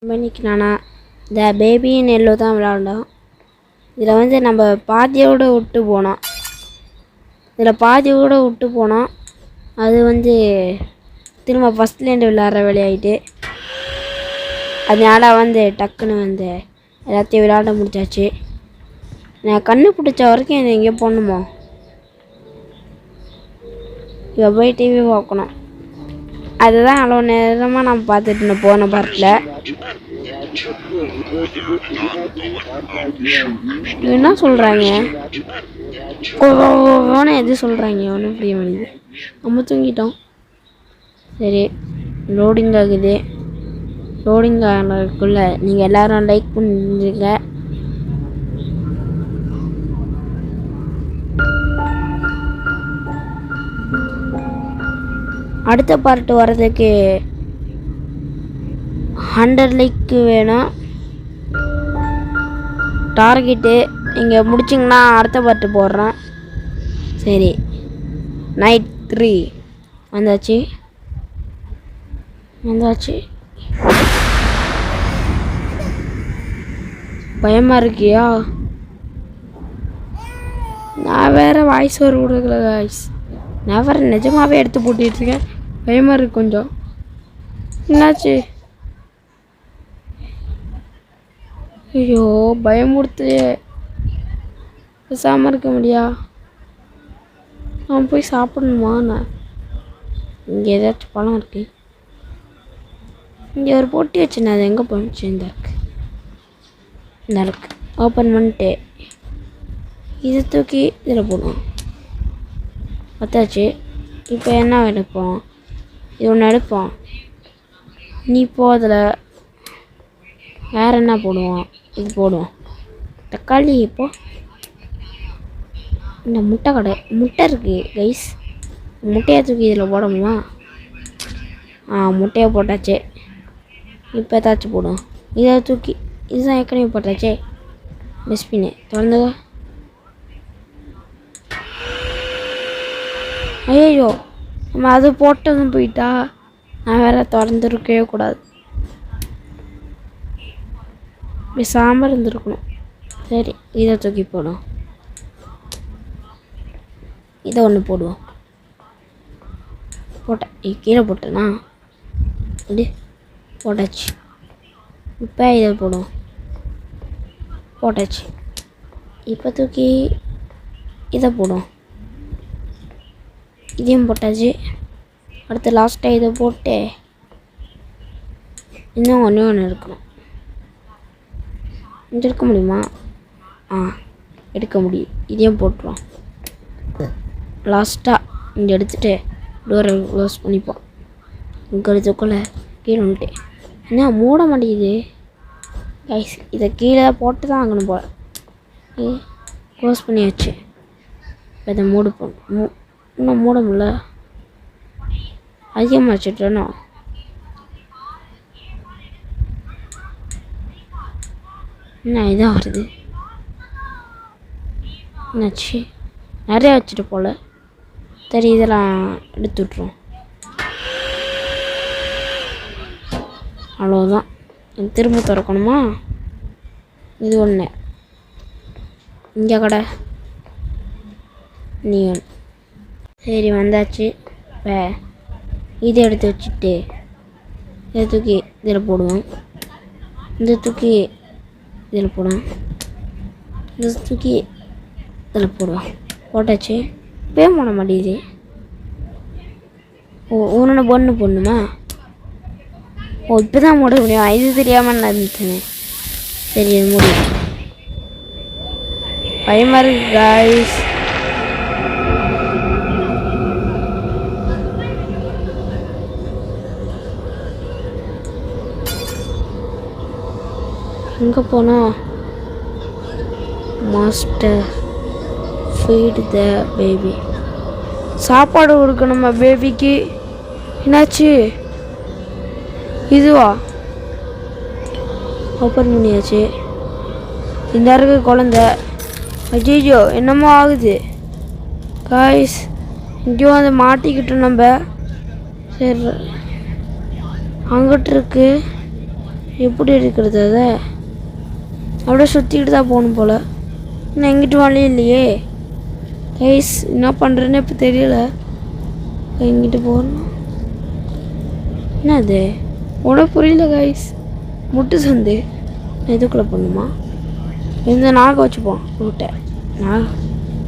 இன்னைக்கு இந்த பேபின்னு எல்லோ தான் விளாண்டோம். இதில் நம்ம பாதியோடு விட்டு போனோம். அது திரும்ப ஃபஸ்ட்லேருந்து விளாட்ற வேலையாயிட்டு, அதனால் டக்குன்னு எல்லாத்தையும் விளாட முடிச்சாச்சு. நான் கண்ணு பிடிச்ச வரைக்கும் என்னை எங்கேயோ போகணுமோ, இப்போ போய் டிவி பார்க்கணும். அதுதான் அவ்வளோ நேரமாக நம்ம பார்த்துட்டு இருந்தோம் போன பார்ட்டில். என்ன சொல்கிறாங்க, எது சொல்கிறாங்க ஒன்றும் புரிய மாட்டேங்குது. நம்ம தூங்கிட்டோம். சரி, லோடிங் ஆகுது. லோடிங் ஆகிறதுக்குள்ளே நீங்கள் எல்லோரும் லைக் பண்ணிடுங்க. அடுத்த பார்ட்டு வர்றதுக்கு 100 லைக் வேணும் டார்கெட்டு. நீங்கள் முடிச்சிங்கன்னா அடுத்த பார்ட்டு போடுறேன். சரி, நைட் 3 வந்தாச்சு. பயமாக இருக்கியா? நான் வேறு வாய்ஸ் ஓவர் கொடுக்கல காய்ஸ். நான் வேறு நிஜமாகவே எடுத்து போட்டுட்ருக்கேன். பயமாக இருக்கு கொஞ்சம். என்னாச்சு? ஐயோ, பயமுறுத்து. பேசாமல் இருக்க முடியா? நான் போய் சாப்பிடணுமா? நான் இங்கே ஏதாச்சும் பழம் இருக்கு. இங்கே ஒரு போட்டி வச்சுண்ணா, அது எங்கே போச்சு? இந்த இருக்கு ஓப்பன் பண்ணிட்டு இதை தூக்கி இதில் போடுவோம். பத்தாச்சு. இப்போ என்ன எடுப்போம்? இது ஒன்று எடுப்போம். நீ அதில் வேறு என்ன போடுவோம்? இது போடுவோம். தக்காளி. இப்போ இந்த முட்டை இருக்குது கைஸ். முட்டையை தூக்கி இதில் போடணுமா? முட்டையை போட்டாச்சு. இப்போ ஏதாச்சும் போடுவோம். இதை தூக்கி இதுதான் ஏற்கனவே போட்டாச்சே. டஸ்ட்பின்னு திறந்து. ஐயோ, நம்ம அது போட்டதும் போயிட்டா. நான் வேற திறந்துருக்கவே கூடாது. பேசாமல் இருந்துருக்கணும். சரி, இதை தூக்கி போடுவோம். இதை ஒன்று போடுவோம். கீழே போட்டேனா? அப்படி போட்டாச்சு. இப்போ இதை போடுவோம். போட்டாச்சு. இப்போ தூக்கி இதை போடுவோம். இதையும் போட்டாச்சு. அடுத்து லாஸ்ட்டாக இதை போட்டு இன்னும் ஒன்று இருக்கணும். இங்கே எடுக்க முடியுமா? எடுக்க முடியும். இதையும் போட்டுருவோம். லாஸ்ட்டாக இங்கே எடுத்துகிட்டு டோரை க்ளோஸ் பண்ணிப்போம். இங்கே எடுத்துக்குள்ளே கீழே வந்துட்டு என்ன மூட மாட்டேங்குது கைஸ். இதை கீழே போட்டு தான் வாங்கணும் போல். க்ளோஸ் பண்ணியாச்சு. இப்போ இதை போடணும். இன்னும் மூட முடியல. அதிகமாக வச்சுட்டேனோ? என்ன இதான் வருது? என்னாச்சு? நிறையா வச்சுட்டு போல். சரி, இதெல்லாம் எடுத்து விட்ருவோம். அவ்வளோதான். திரும்ப திறக்கணுமா? இது ஒன்று. இங்கே கடை நீ ஒன்று. சரி, வந்தாச்சு. இப்போ இதை எடுத்து வச்சுட்டு இதை தூக்கி இதில் போடுவோம். இதை தூக்கி இதில் போடுவோம். இதை தூக்கி இதில் போடுவோம். போட்டாச்சு. பே போட மாட்டேங்குது. ஒன்று போடணுமா? இப்போ தான் மூட முடியும். இது தெரியாமல் நான் இருந்துட்டேன். சரி, இது முடியும். பயமாக இருக்கு காய்ஸ். எங்கே போனோம்? Master feed the baby. சாப்பாடு கொடுக்கணுமா பேபிக்கு? என்னாச்சு? இதுவா? ஓப்பன் பண்ணியாச்சு. இந்த இருக்கு குழந்த. அஜிஜோ, என்னமோ ஆகுது காய்ஸ். இங்கேயும் மாட்டிக்கிட்டோம் நம்ம. சரி, அங்கிட்டு இருக்கு. எப்படி இருக்கிறது அதை அப்படியே சுற்றிக்கிட்டு தான் போகணும் போல். இன்னும் எங்கிட்ட வழி இல்லையே கைஸ். என்ன பண்ணுறேன்னு இப்போ தெரியல. எங்கிட்ட போகணும் என்ன அது உனக்கு புரியல கைஸ். முட்டு சந்து இதுக்குள்ளே பண்ணுமா? இந்த நாகை வச்சுப்போம் ரூட்டை.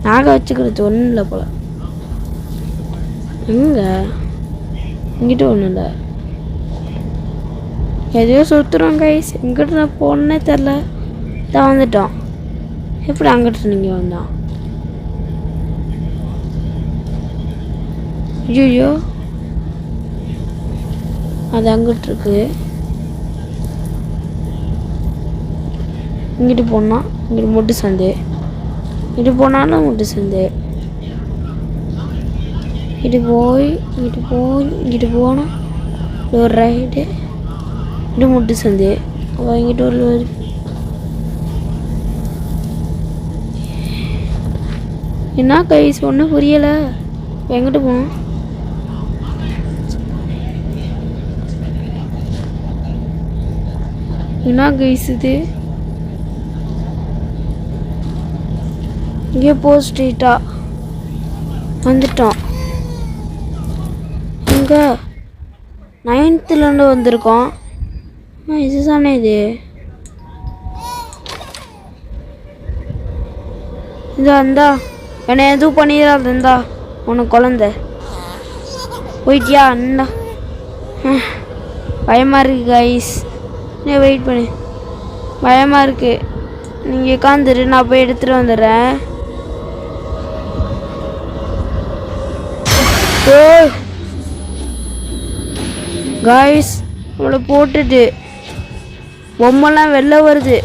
நாகை வச்சுக்கிறது ஒன்றும் இல்லை போல். எங்கே இங்கிட்ட ஒன்றும் இல்லை. எதையோ சுற்றுறோம் கைஸ். எங்கிட்ட நான் போனே தெரில. தான் வந்துட்டோம். எப்படி அங்கிட்ட நீங்கள் வந்தோம்? ஐயோ அது அங்கிட்டு இருக்கு. இங்கிட்டு போனால் இங்கிட்டு முட்டு சந்து. இங்கிட்டு போனாலும் முட்டு சந்து. இங்கிட்டு போனால் ஒரு ரைடு. இங்கிட்டு முட்டு சந்து. அப்போ இங்கிட்ட ஒரு என்ன கைஸ் ஒன்றும் புரியலை. எங்கிட்ட போகணும்? என்ன கைஸ் இது? இங்கே போ ஸ்ட்ரீட்டா வந்துட்டோம். இங்கே 9th வந்திருக்கோம். இதுதானே இது? இந்தா என்னை எதுவும் பண்ணிடாது. இருந்தா உனக்கு குழந்த போயிட்டியா? அண்ணா பயமாக இருக்கு கைஸ். நீ வெயிட் பண்ணு. பயமாக இருக்கு. நீங்கள் உட்காந்துரு, நான் போய் எடுத்துகிட்டு வந்துடுறேன். கைஸ் நம்மளை போட்டுட்டு பொம்மைலாம் வெளில வருது.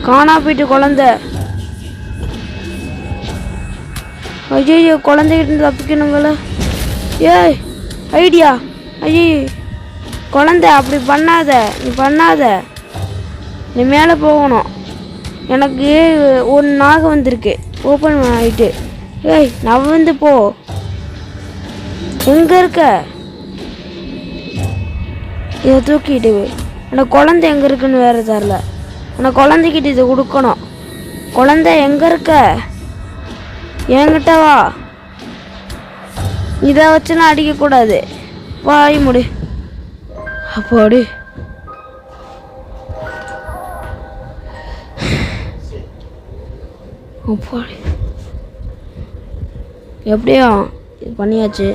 காணா போயிட்டு குழந்த. ஐயோ குழந்தைகிட்ட தப்பிக்கணுங்கள. ஏய் ஐடியா. ஐயோ குழந்த அப்படி பண்ணாத. நீ பண்ணாத. நீ மேலே போகணும். எனக்கு ஒரு நாகம் வந்திருக்கு. ஓப்பன் ஆகிட்டு. ஏய் நவந்து போ. எங்கே இருக்க? இதை தூக்கிட்டு எனக்கு குழந்தை எங்கே இருக்குன்னு வேறு தரல. ஆனால் குழந்தைக்கிட்ட இதை கொடுக்கணும். குழந்தை எங்கே இருக்க? என்கிட்ட வா. இதை வச்சுலாம் அடிக்கக்கூடாது. வாய் முடி. அப்பாடி அப்பாடி எப்படியோ இது பண்ணியாச்சு.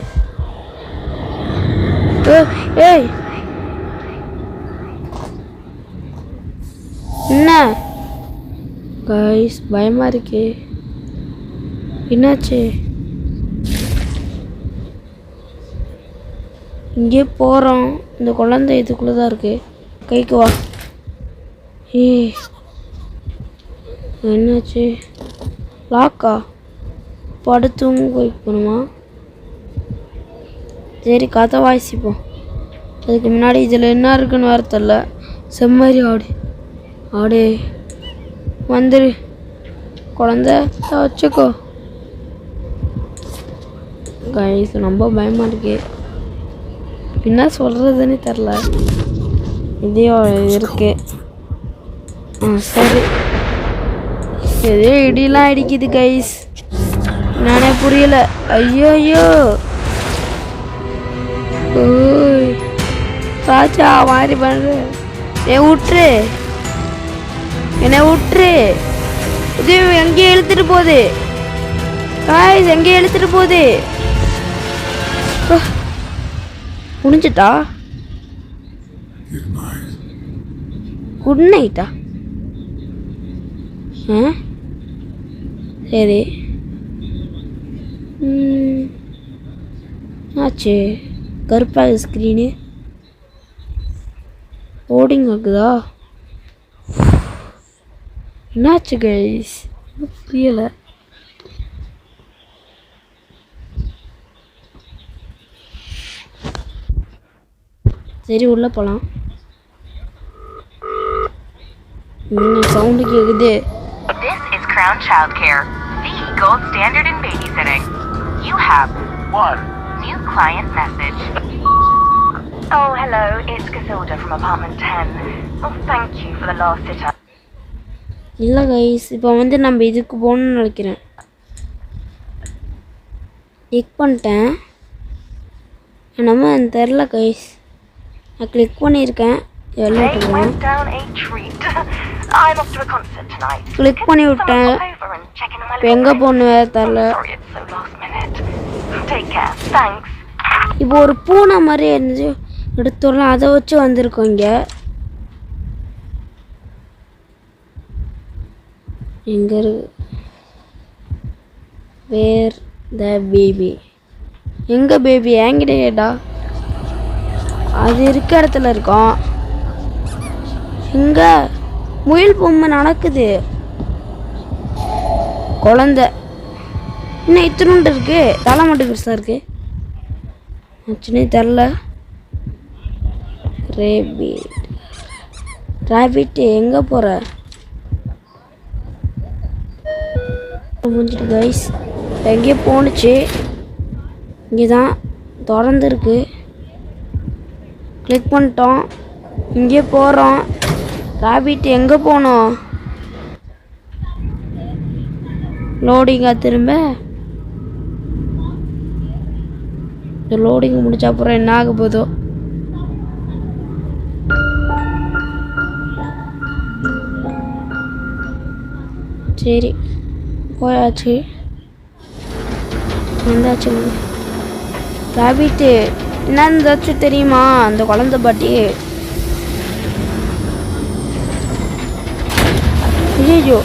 ஏய் என்ன கைஸ் பயமா இருக்கே. என்னாச்சு? இங்கே போகிறோம். இந்த குழந்தை இதுக்குள்ளே தான் இருக்கு. கைக்கு வா. என்னாச்சு? லாக்கா? படுத்தும் போய்க்கணுமா? சரி கதை வாசிப்போம். அதுக்கு முன்னாடி இதில் என்ன இருக்குன்னு வேறு தெரில. செம்மறி ஆடு. ஆடு வந்துரு. குழந்த வச்சுக்கோ. கைஸ் ரொம்ப பயமாக இருக்கு. என்ன சொல்கிறதுன்னு தெரில. இதையோ இருக்கு. சரி எதையோ இடியெல்லாம் அடிக்குது கைஸ். நானே புரியல. ஐயோ ராஜா மாதிரி பண்ணுற. விட்டுரு என்னை விட்டுரு. இது எங்கேயும் இழுத்துட்டு போகுது கைஸ். எங்கேயும் இழுத்துட்டு போகுது. முடிஞ்சிட்டா? குட் நைட்டா? சரி ஆச்சு. கருப்பாக ஸ்க்ரீனு ஓடிங் ஆகுதா? என்னாச்சு கைஸ்? புரியலை. சரி உள்ளே போகலாம். சவுண்டு கேட்குது. This is Crown Childcare, the gold standard in babysitting. You have one new client message. Oh, hello. It's Casilda from apartment 10. Oh, thank you for the last sit-up. இல்லை guys, இப்போ வந்து நம்ம இதுக்கு போகணும்னு நினைக்கிறேன். கிளிக் பண்ணிட்டேன். நம்ம தெரில கைஸ். நான் கிளிக் பண்ணியிருக்கேன். எல்லாம் கிளிக் பண்ணி விட்டேன். இப்போ எங்கே போகணும் வேறு தெரில. இப்போ ஒரு பூனை மாதிரி இருந்துச்சு, எடுத்துடலாம். அதை வச்சு வந்திருக்கோம் இங்கே. எங்கே இருக்கு வேர் த பேபி? எங்கே பேபி? என்கிட்ட கேட்டா அது இருக்க இடத்துல இருக்கோம். இங்கே முயல் பொம்மை நடக்குது. குழந்தை இன்னும் இத்தினுண்டு இருக்கு. தலை மட்டும் பெருசாக இருக்கு. ஆச்சுன்னே தெரில. ராபிட் எங்கே போகிற? முடிஞ்சிட்டு கைஸ். எங்கேயோ போணுச்சு. இங்கே தான் திறந்துருக்கு. கிளிக் பண்ணிட்டோம். இங்கே போகிறோம். ராபிட் எங்கே போனோம்? லோடிங்கா திரும்ப? இந்த லோடிங் முடிச்ச அப்புறம் என்ன ஆக போதோ. சரி போயாச்சு. வந்தாச்சு. ராபிட்டு என்னந்தாச்சும் தெரியுமா அந்த குழந்தை பாட்டி? ஐயோ,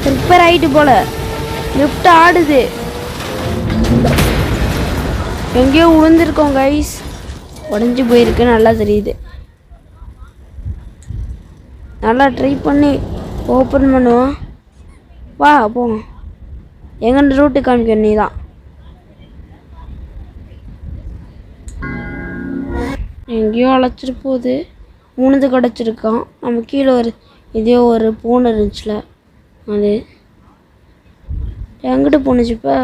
ரிப்பேர் ஆகிட்டு போல. லிஃப்ட் ஆடுது. எங்கேயோ விழுந்திருக்கோம் கைஸ். உடஞ்சி போயிருக்கு, நல்லா தெரியுது. நல்லா ட்ரை பண்ணி ஓப்பன் பண்ணுவோம். வா போங்க. எங்கன்னு ரூட்டு காமிக்க நீ தான். எங்கேயோ அழைச்சிட்டு போகுது. உணர்ந்து கிடச்சிருக்கான். நம்ம கீழே ஒரு இதே ஒரு பூனை இருந்துச்சுல, அது எங்கிட்ட போணுச்சு? இப்போ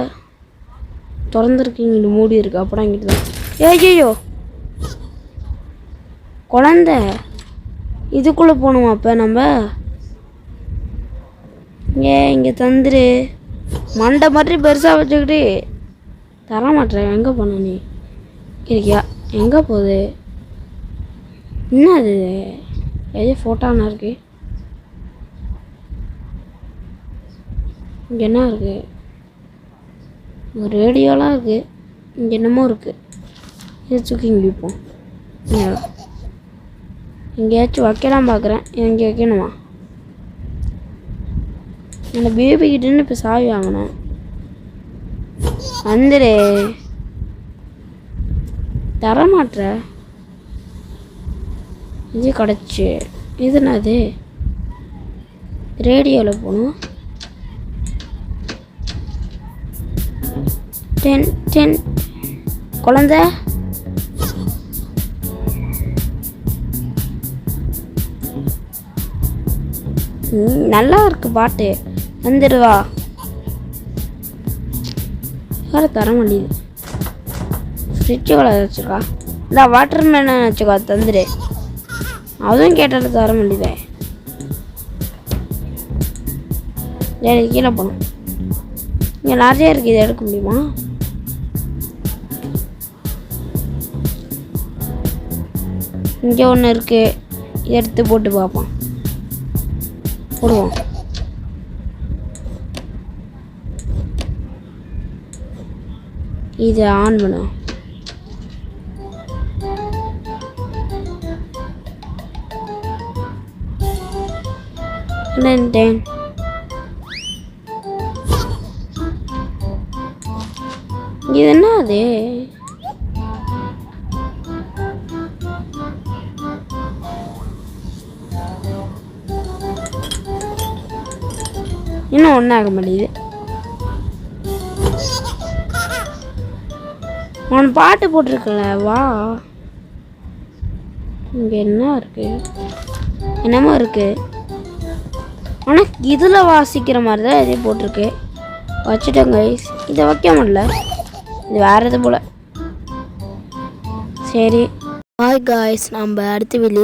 திறந்துருக்கு, இங்கிட்டு மூடி இருக்கு. அப்புறம் இங்கிட்டு தான். ஏய்யோ, குழந்த இதுக்குள்ளே போகணுமா? அப்போ நம்ம இங்கே தந்துரு. மண்டை மாதிரி பெருசாக வச்சுக்கிட்டு தர மாட்டேன். எங்கே போன நீ? இருக்கியா? எங்கே போகுது? என்ன அது? ஏதோ ஃபோட்டோனா இருக்கு. இங்கே என்ன இருக்குது? ஒரு ரேடியோலாம் இருக்குது. இங்கே என்னமோ இருக்குது. இது தூக்கி இங்கே வைப்போம். எங்கேயாச்சும் வைக்கலாம் பார்க்குறேன். எங்கே வைக்கணுமா? அந்த பேபி கிட்டேருந்து இப்போ சாவி வாங்கினேன். வந்துடு. தரமாட்டுற. இது கிடச்சி. இது என்னது? ரேடியோவில் போகணும். 10 குழந்த நல்லா இருக்கு பாட்டு. வந்துடுவா. வேறு தர மாட்டேங்குது. ஃப்ரிட்ஜு கூட வச்சுக்கா. இல்லை வாட்டர் மேனை வச்சுக்கா, தந்துடு. அதுவும் கேட்டாலும் தர மாட்டேங்குதே. சரி கீழே போகணும். இங்கே நிறைய இருக்குது. இதை எடுக்க முடியுமா? இங்கே ஒன்று இருக்குது. இதை எடுத்து போட்டு பார்ப்போம். போடுவோம். இதை ஆன் பண்ணுவோம். இது என்ன அது? இன்னும் ஒன்றும் ஆக மாட்டேங்குது. உன் பாட்டு போட்டிருக்கல. வா. இங்கே என்ன இருக்கு? என்னமோ இருக்கு. ஆனால் இதில் வாசிக்கிற மாதிரி தான் எதையும் போட்டிருக்கு. வச்சுட்டேங்க. இதை வைக்க முடியல. இது வேறு எது போல். சரி. பாய் காய்ஸ், நம்ம அடுத்த வீடியோ